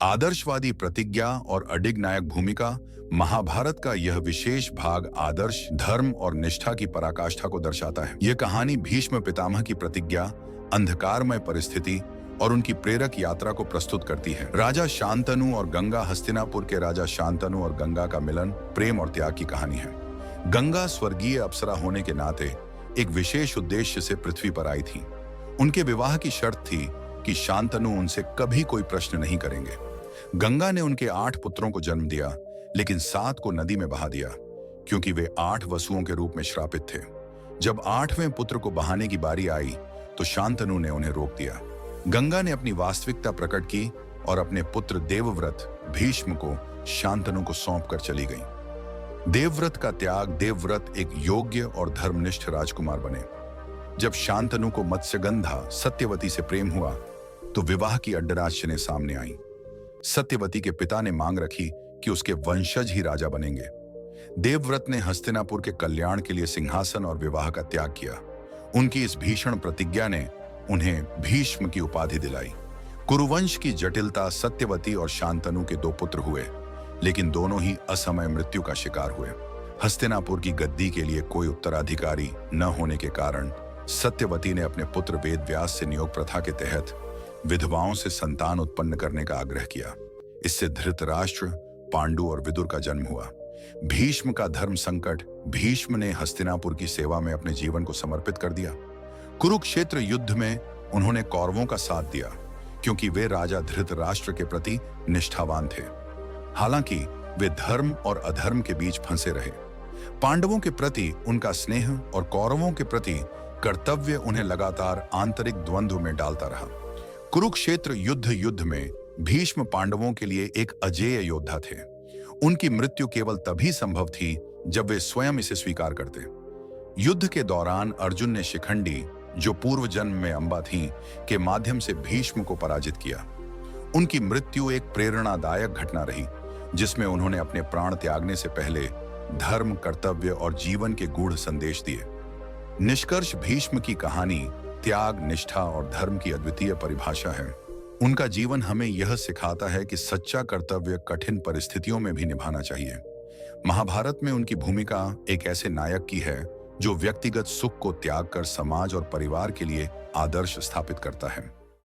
आदर्शवादी प्रतिज्ञा और अडिग नायक भूमिका। महाभारत का यह विशेष भाग आदर्श, धर्म और निष्ठा की पराकाष्ठा को दर्शाता है। यह कहानी भीष्म पितामह की प्रतिज्ञा, अंधकारमय परिस्थिति और उनकी प्रेरक यात्रा को प्रस्तुत करती है। राजा शांतनु और गंगा। हस्तिनापुर के राजा शांतनु और गंगा का मिलन प्रेम और त्याग की कहानी है। गंगा स्वर्गीय अप्सरा होने के नाते एक विशेष उद्देश्य से पृथ्वी पर आई थी। उनके विवाह की शर्त थी कि शांतनु उनसे कभी कोई प्रश्न नहीं करेंगे। गंगा ने उनके 8 पुत्रों को जन्म दिया, लेकिन 7 को नदी में बहा दिया, क्योंकि वे 8 वसुओं के रूप में श्रापित थे। जब 8वें पुत्र को बहाने की बारी आई, तो शांतनु ने उन्हें रोक दिया। गंगा ने अपनी वास्तविकता प्रकट की और अपने पुत्र देवव्रत भीष्म को शांतनु को सौंपकर चली गई। देवव्रत का त्याग। देवव्रत एक योग्य और धर्मनिष्ठ राजकुमार बने। जब शांतनु को मत्स्यगंधा सत्यवती से प्रेम हुआ, तो विवाह की अड्डराशनें सामने आईं। सत्यवती के पिता ने मांग रखी कि उसके वंशज ही राजा बनेंगे। देवव्रत ने हस्तिनापुर के कल्याण के लिए सिंहासन और विवाह का त्याग किया। उनकी इस भीषण प्रतिज्ञा ने उन्हें भीष्म की उपाधि दिलाई। कुरुवंश की जटिलता। सत्यवती और शांतनु के 2 पुत्र हुए, लेकिन दोनों ही असमय मृत्यु का शिकार हुए। हस्तिनापुर की गद्दी के लिए कोई उत्तराधिकारी न होने के कारण सत्यवती ने अपने पुत्र वेदव्यास से नियोग प्रथा के तहत विधवाओं से संतान उत्पन्न करने का आग्रह किया। इससे धृतराष्ट्र, पांडु और विदुर का जन्म हुआ। भीष्म का धर्म संकट। भीष्म ने हस्तिनापुर की सेवा में अपने जीवन को समर्पित कर दिया। कुरुक्षेत्र युद्ध में उन्होंने कौरवों का साथ दिया, क्योंकि वे राजा धृतराष्ट्र के प्रति निष्ठावान थे। हालांकि वे धर्म और अधर्म के बीच फंसे रहे। पांडवों के प्रति उनका स्नेह और कौरवों के प्रति कर्तव्य उन्हें लगातार आंतरिक द्वंद्व में डालता रहा। कुरुक्षेत्र युद्ध में भीष्म पांडवों के लिए एक अजेय योद्धा थे। उनकी मृत्यु केवल तभी संभव थी जब वे स्वयं इसे स्वीकार करते। युद्ध के दौरान अर्जुन ने शिखंडी, जो पूर्व जन्म में अंबा थीं, के माध्यम से भीष्म को पराजित किया। उनकी मृत्यु एक प्रेरणादायक घटना रही, जिसमें उन्होंने अपने प्राण त्यागने से पहले धर्म, कर्तव्य और जीवन के गूढ़ संदेश दिए। निष्कर्ष, भीष्म की कहानी त्याग, निष्ठा और धर्म की अद्वितीय परिभाषा है। उनका जीवन हमें यह सिखाता है कि सच्चा कर्तव्य कठिन परिस्थितियों में भी निभाना चाहिए। महाभारत में उनकी भूमिका एक ऐसे नायक की है जो व्यक्तिगत सुख को त्याग कर समाज और परिवार के लिए आदर्श स्थापित करता है।